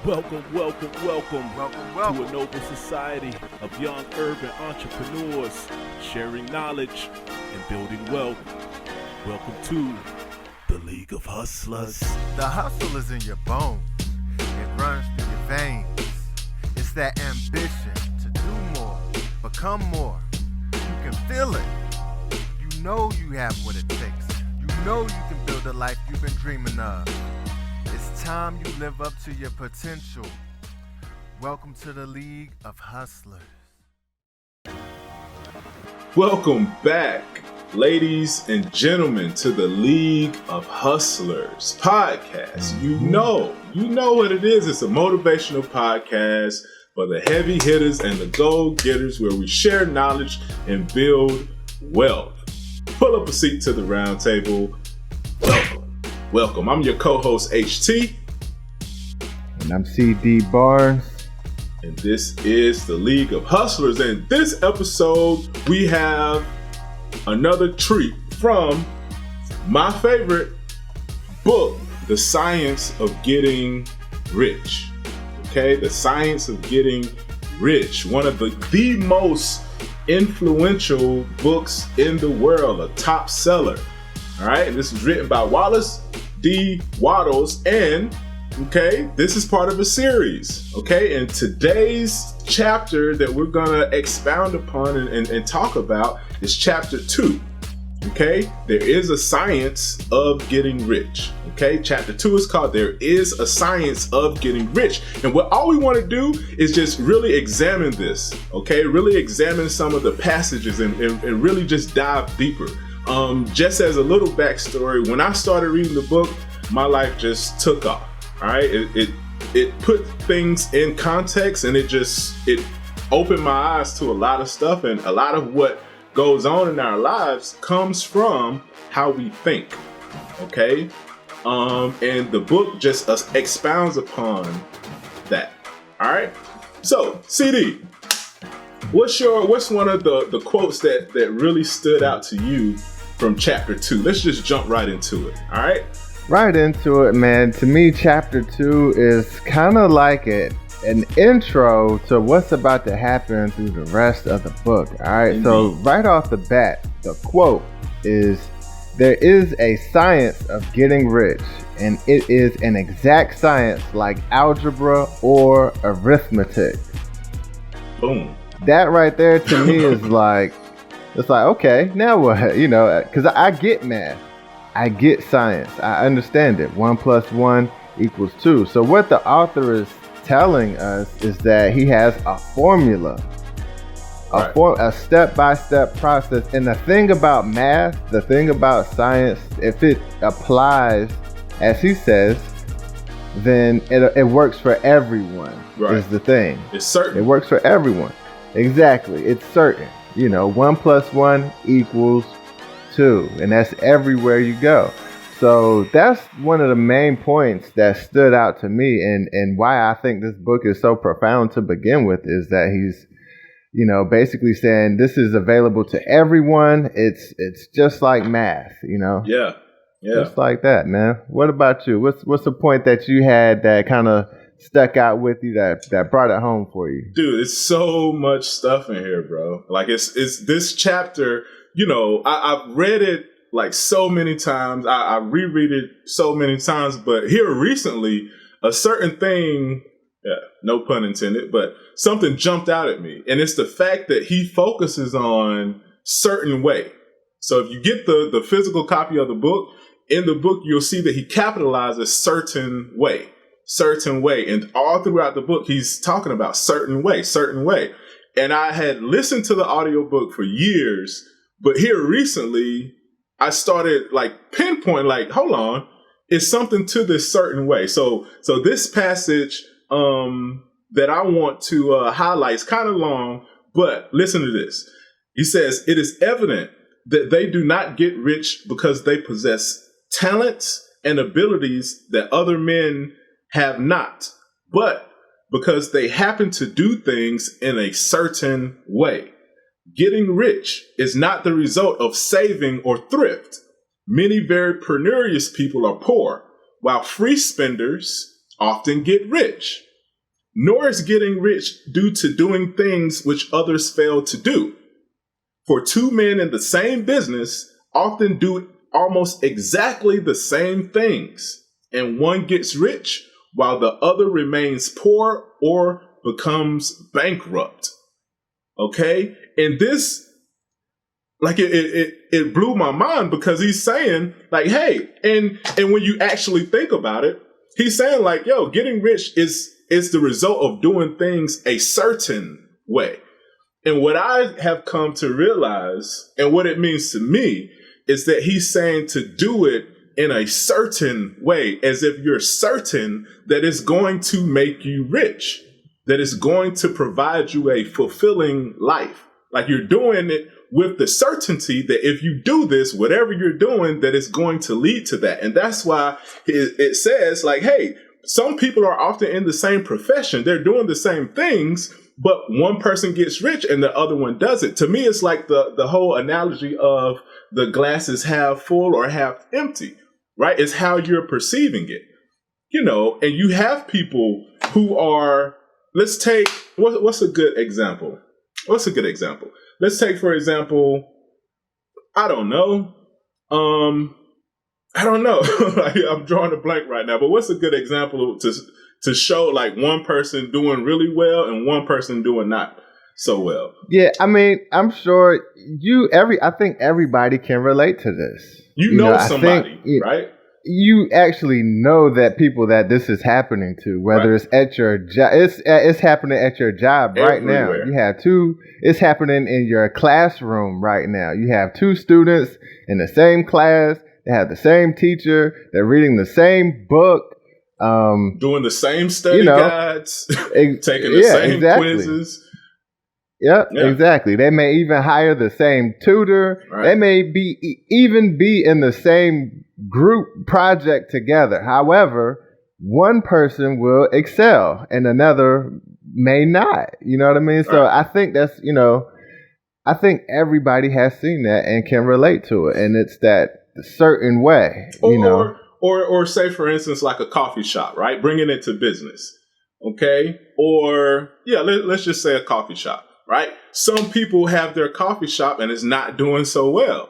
Welcome to a noble society of young urban entrepreneurs sharing knowledge and building wealth. Welcome to the League of Hustlers. The hustle is in your bones. It runs through your veins. It's that ambition to do more, become more. You can feel it. You know you have what it takes. You know you can build a life you've been dreaming of. It's time you live up to your potential. Welcome to the League of Hustlers. Welcome back, ladies and gentlemen, to the League of Hustlers podcast. You know what it is. It's a motivational podcast for the heavy hitters and the go-getters where we share knowledge and build wealth. Pull up a seat to the round table. Welcome. I'm your co-host, HT. And I'm CD Barnes. And this is the League of Hustlers. And this episode, we have another treat from my favorite book, The Science of Getting Rich. Okay, The Science of Getting Rich. One of the most influential books in the world, a top seller. All right, and this is written by Wallace D. Wattles, and this is part of a series. Okay, and today's chapter that we're gonna expound upon and talk about is chapter 2. Okay, there is a science of getting rich. Okay, chapter 2 is called There is a Science of Getting Rich. And all we want to do is just really examine this. Okay, really examine some of the passages and really just dive deeper. Just as a little backstory, when I started reading the book, my life just took off. All right, it put things in context, and it opened my eyes to a lot of stuff, and a lot of what goes on in our lives comes from how we think. Okay, and the book just expounds upon that. All right, so CD, what's one of the quotes that really stood out to you from chapter 2? Let's just jump right into it. All right. Right into it, man. To me, chapter 2 is kind of like an intro to what's about to happen through the rest of the book. All right. Indeed. So right off the bat, the quote is, "There is a science of getting rich, and it is an exact science like algebra or arithmetic." Boom. That right there to me is like, it's like, okay, now what? Because I get math. I get science. I understand it. 1 + 1 = 2. So what the author is telling us is that he has a formula, a step-by-step process. And the thing about math, the thing about science, if it applies, as he says, then it works for everyone. Right. Is the thing. It's certain. It works for everyone. Exactly. It's certain. 1 + 1 = 2, and that's everywhere you go. So that's one of the main points that stood out to me, and why I think this book is so profound to begin with is that he's, basically saying this is available to everyone. It's just like math, Yeah. Just like that, man. What about you? What's the point that you had that kind of stuck out with you that brought it home for you? Dude, it's so much stuff in here, bro. Like it's this chapter. I've read it like so many times. I reread it so many times, but here recently, a certain thing, no pun intended, but something jumped out at me. And it's the fact that he focuses on certain way. So if you get the physical copy of the book, in the book, you'll see that he capitalizes certain way. And all throughout the book, he's talking about certain way. And I had listened to the audiobook for years, but here recently, I started pinpoint, hold on, it's something to this certain way. So this passage that I want to highlight is kind of long, but listen to this. He says, "It is evident that they do not get rich because they possess talents and abilities that other men have not, but because they happen to do things in a certain way. Getting rich is not the result of saving or thrift. Many very penurious people are poor, while free spenders often get rich. nor is getting rich due to doing things which others fail to do. For two men in the same business often do almost exactly the same things, and one gets rich while the other remains poor or becomes bankrupt. Okay? And this, like, it blew my mind, because he's saying, like, hey, and when you actually think about it, he's saying, like, yo, getting rich is the result of doing things a certain way. And what I have come to realize, and what it means to me, is that he's saying to do it in a certain way, as if you're certain that it's going to make you rich, that it's going to provide you a fulfilling life. Like, you're doing it with the certainty that if you do this, whatever you're doing, that it's going to lead to that. And that's why it says, like, hey, some people are often in the same profession. They're doing the same things, but one person gets rich and the other one doesn't. To me, it's like the whole analogy of the glass is half full or half empty, right? It's how you're perceiving it, you know. And you have people who are, let's take, what's a good example? What's a good example? Let's take, for example, I don't know. I'm drawing a blank right now, but what's a good example to show, like, one person doing really well and one person doing not so well? Yeah, I mean, I'm sure I think everybody can relate to this. You know somebody, right? You actually know that people that this is happening to, whether right. it's at your job, it's happening at your job right Everywhere. now. You have it's happening in your classroom right now. You have two students in the same class. They have the same teacher. They're reading the same book. Doing the same study guides, taking the same quizzes. Yep, yeah, exactly. They may even hire the same tutor. Right. They may even be in the same group project together. However, one person will excel and another may not. You know what I mean? Right. So I think that's, I think everybody has seen that and can relate to it. And it's that certain way, Or say, for instance, like a coffee shop, right? Bringing it to business. Okay. Or, let's just say a coffee shop, right? Some people have their coffee shop and it's not doing so well,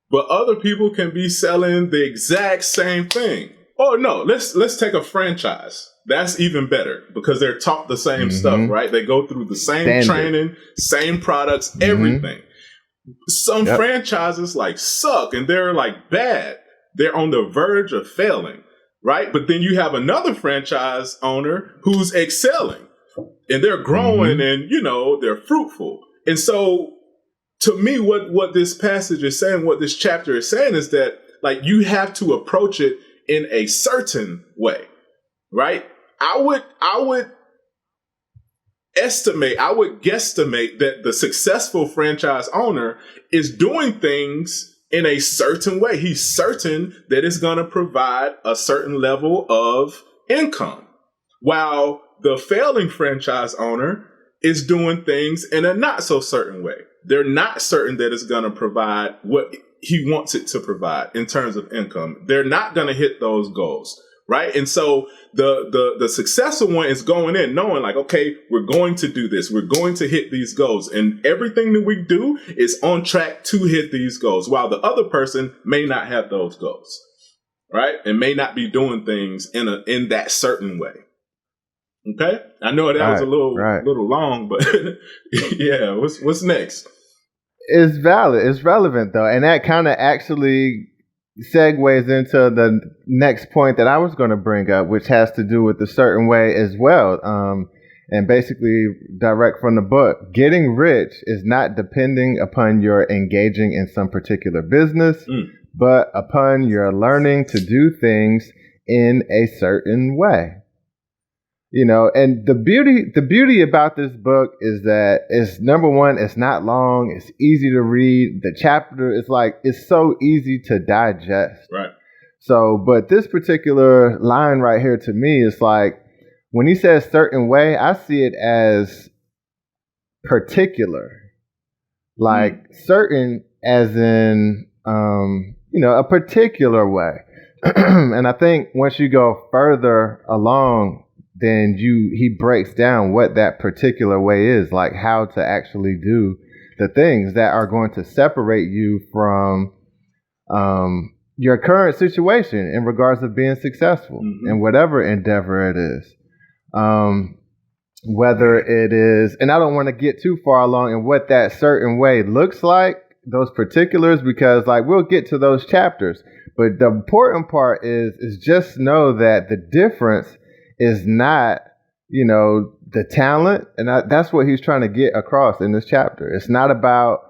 but other people can be selling the exact same thing. Oh, no, let's take a franchise. That's even better, because they're taught the same stuff, right? They go through the same training, same products, everything. Some franchises like suck and they're like bad. They're on the verge of failing, right? But then you have another franchise owner who's excelling and they're growing and, they're fruitful. And so to me, what this passage is saying, what this chapter is saying, is that, like, you have to approach it in a certain way, right? I would guesstimate that the successful franchise owner is doing things in a certain way. He's certain that it's going to provide a certain level of income, while the failing franchise owner is doing things in a not so certain way. They're not certain that it's going to provide what he wants it to provide in terms of income. They're not going to hit those goals, right? And so the successful one is going in knowing, like, okay, we're going to do this. We're going to hit these goals. And everything that we do is on track to hit these goals, while the other person may not have those goals, right? And may not be doing things in that certain way. Okay? I know that was a little long, but yeah, what's next? It's valid. It's relevant, though. And that kind of actually segues into the next point that I was going to bring up, which has to do with a certain way as well. And basically, direct from the book, getting rich is not depending upon your engaging in some particular business, but upon your learning to do things in a certain way. And the beauty about this book is that it's, number one, it's not long. It's easy to read. The chapter is it's so easy to digest. Right. So, but this particular line right here to me is like, when he says certain way, I see it as particular, like certain as in, a particular way. And I think once you go further along then he breaks down what that particular way is, like how to actually do the things that are going to separate you from your current situation in regards of being successful in whatever endeavor it is. Whether it is, and I don't want to get too far along in what that certain way looks like, those particulars, because like we'll get to those chapters. But the important part is just know that the difference is not, the talent. And that's what he's trying to get across in this chapter. It's not about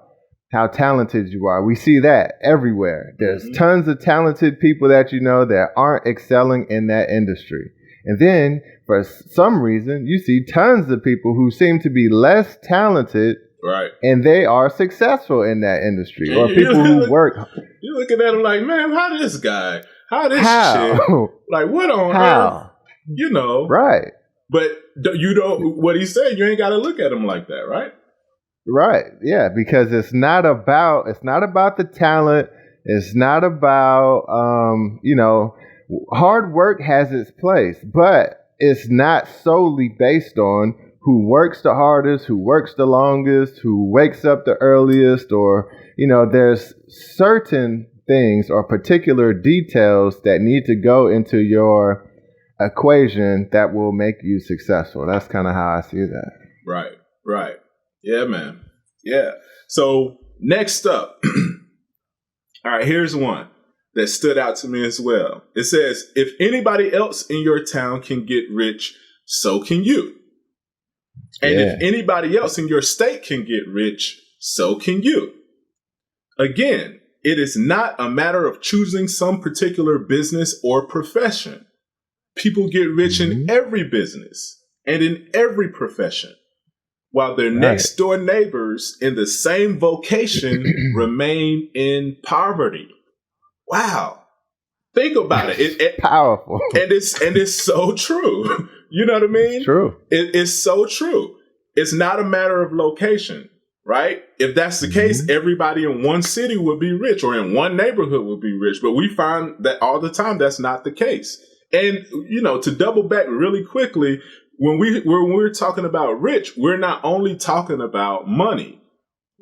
how talented you are. We see that everywhere. There's tons of talented people that that aren't excelling in that industry. And then for some reason, you see tons of people who seem to be less talented, right? And they are successful in that industry. Or people who work. You're looking at them like, man, how this guy? How this shit? Like, what on earth? Right. But you don't, what he said, you ain't got to look at him like that, right? Right. Yeah, because it's not about the talent. It's not about, hard work has its place, but it's not solely based on who works the hardest, who works the longest, who wakes up the earliest, or, there's certain things or particular details that need to go into your equation that will make you successful. That's kind of how I see that. Right. Yeah, man. Yeah. So next up, all right, here's one that stood out to me as well. It says, if anybody else in your town can get rich, so can you. And if anybody else in your state can get rich, so can you. Again, it is not a matter of choosing some particular business or profession. People get rich in every business and in every profession, while their next door neighbors in the same vocation remain in poverty. Wow. Think about it. It's powerful. And it's so true. You know what I mean? It's true. It's so true. It's not a matter of location, right? If that's the case, everybody in one city would be rich, or in one neighborhood would be rich. But we find that all the time that's not the case. And, to double back really quickly, when we're talking about rich, we're not only talking about money.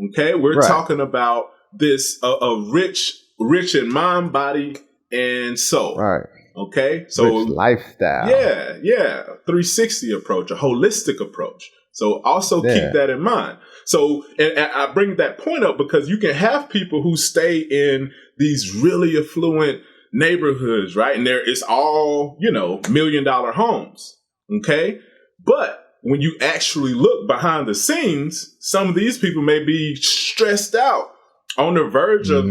Okay. We're talking about this, a rich in mind, body, and soul. Right. Okay. So rich lifestyle. Yeah. 360 approach, a holistic approach. So also keep that in mind. So, and I bring that point up because you can have people who stay in these really affluent neighborhoods, right? And it's all, $1 million homes. Okay. But when you actually look behind the scenes, some of these people may be stressed out, on the verge of,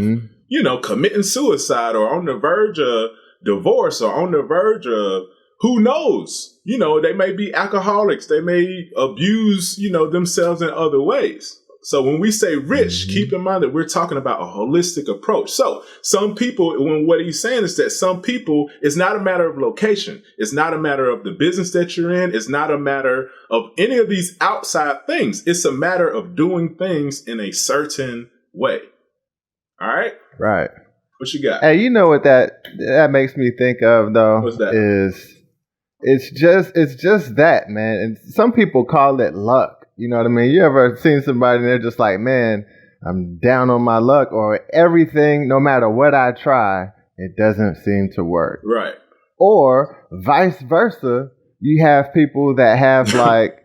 committing suicide, or on the verge of divorce, or on the verge of who knows, they may be alcoholics. They may abuse, themselves in other ways. So when we say rich, keep in mind that we're talking about a holistic approach. So some people, what he's saying is that some people, it's not a matter of location. It's not a matter of the business that you're in. It's not a matter of any of these outside things. It's a matter of doing things in a certain way. All right? Right. What you got? Hey, you know what that makes me think of, though? What's that? It's just that, man. And some people call it luck. You know what I mean? You ever seen somebody and they're just like, man, I'm down on my luck, or everything, no matter what I try, it doesn't seem to work. Right. Or vice versa, you have people that have like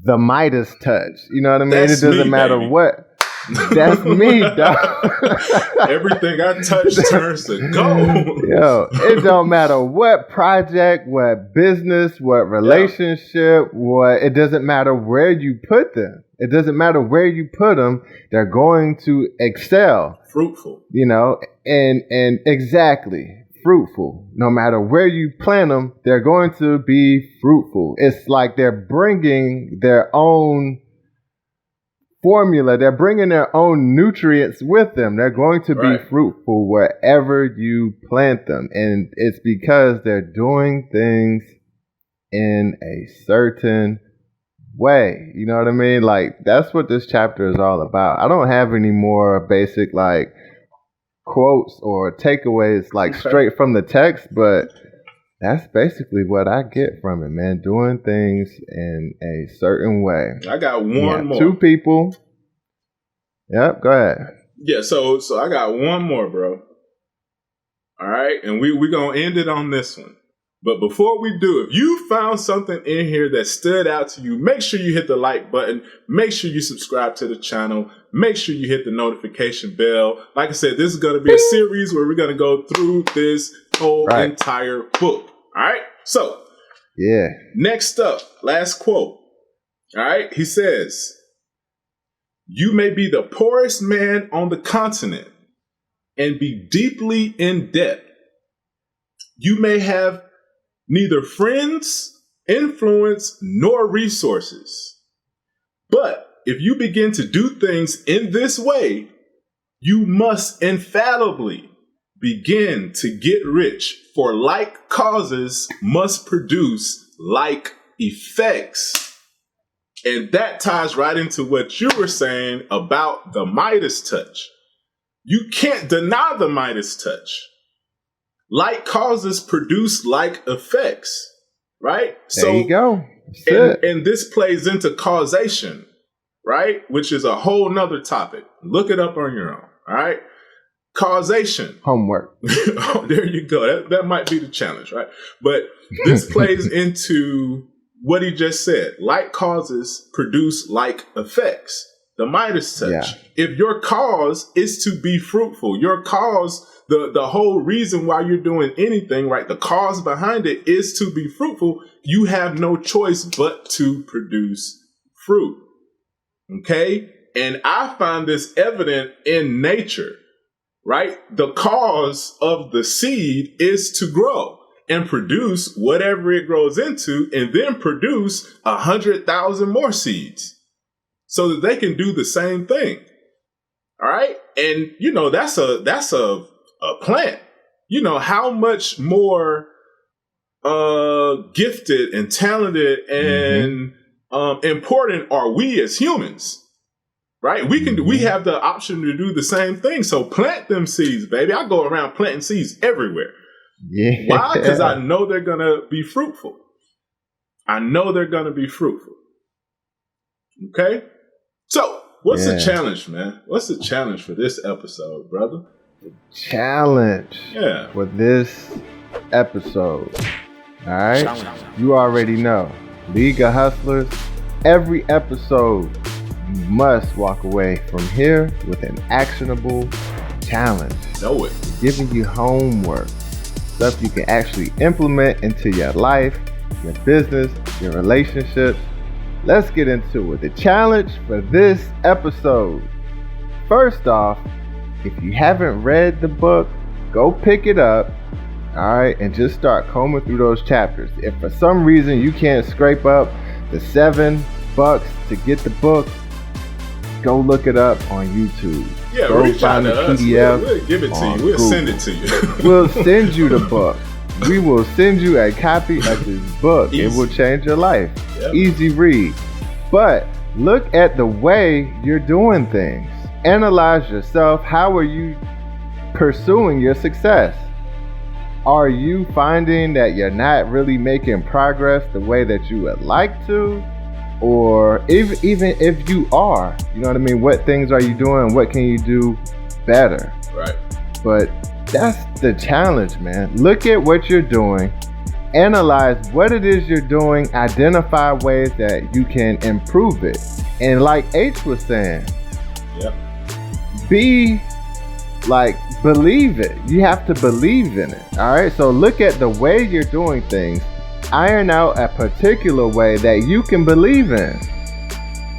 the Midas touch. You know what I mean? That's it doesn't matter baby. what. That's me, dog. Everything I touch turns to gold. Yo, it don't matter what project, what business, what relationship, it doesn't matter where you put them. It doesn't matter where you put them. They're going to excel. Fruitful. And exactly. Fruitful. No matter where you plant them, they're going to be fruitful. It's like they're bringing their own formula. They're bringing their own nutrients with them. They're going to be fruitful wherever you plant them. And it's because they're doing things in a certain way. You know what I mean? Like, that's what this chapter is all about. I don't have any more basic, like, quotes or takeaways, like, straight from the text, but That's basically what I get from it, man. Doing things in a certain way. I got one more. 2 people. Yep, go ahead. Yeah, so I got one more, bro. All right, and we're going to end it on this one. But before we do, if you found something in here that stood out to you, make sure you hit the like button. Make sure you subscribe to the channel. Make sure you hit the notification bell. Like I said, this is going to be a series where we're going to go through this whole entire book. All right? So, next up, last quote. All right? He says, "You may be the poorest man on the continent and be deeply in debt. You may have neither friends, influence, nor resources. But if you begin to do things in this way, you must infallibly begin to get rich, for like causes must produce like effects." And that ties right into what you were saying about the Midas touch. You can't deny the Midas touch. Like causes produce like effects, right? There you go. And this plays into causation, right? Which is a whole nother topic. Look it up on your own, all right? Causation. Homework. Oh, there you go. That might be the challenge, right? But this plays into what he just said. Like causes produce like effects. The Midas touch. Yeah. If your cause is to be fruitful, your cause, the whole reason why you're doing anything, right? The cause behind it is to be fruitful. You have no choice but to produce fruit. Okay? And I find this evident in nature, right? The cause of the seed is to grow and produce whatever it grows into, and then produce 100,000 more seeds so that they can do the same thing. All right. And you know, that's a plant. You know, how much more gifted and talented and important are we as humans? Right? We have the option to do the same thing. So plant them seeds, baby. I go around planting seeds everywhere. Yeah. Why? Because I know they're going to be fruitful. I know they're going to be fruitful. Okay? So, what's the challenge, man? What's the challenge for this episode, brother? The challenge for this episode. All right? You already know. League of Hustlers. Every episode, you must walk away from here with an actionable challenge. Know it. Giving you homework. Stuff you can actually implement into your life, your business, your relationships. Let's get into it. The challenge for this episode. First off, if you haven't read the book, go pick it up, all right, and just start combing through those chapters. If for some reason you can't scrape up the $7 to get the book, go look it up on YouTube. Yeah, go reach out to us. We'll give it to you. We'll send it to you. We'll send you the book. We will send you a copy of this book. Easy. It will change your life. Yep. Easy read. But look at the way you're doing things. Analyze yourself. How are you pursuing your success? Are you finding that you're not really making progress the way that you would like to? Or even if you are, you know what I mean? What things are you doing? What can you do better? Right. But that's the challenge, man. Look at what you're doing. Analyze what it is you're doing. Identify ways that you can improve it. And like H was saying, believe it. You have to believe in it. All right. So look at the way you're doing things. Iron out a particular way that you can believe in.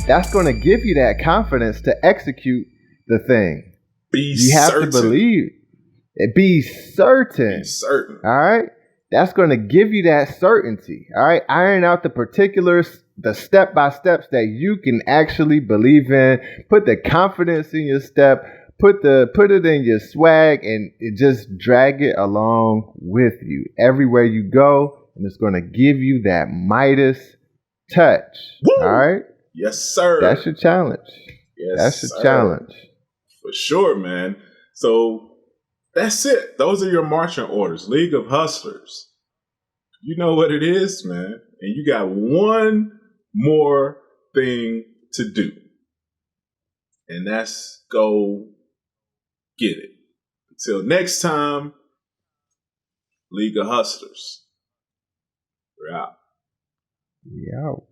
That's going to give you that confidence to execute the thing. You have to believe. Be certain. Be certain. All right. That's going to give you that certainty. All right. Iron out the particulars, the step by steps that you can actually believe in. Put the confidence in your step. Put it in your swag and just drag it along with you everywhere you go. And it's going to give you that Midas touch. Woo! All right? Yes, sir. That's your challenge. Yes, that's your challenge. For sure, man. So that's it. Those are your marching orders. League of Hustlers. You know what it is, man. And you got one more thing to do. And that's go get it. Until next time, League of Hustlers. We're out. We out.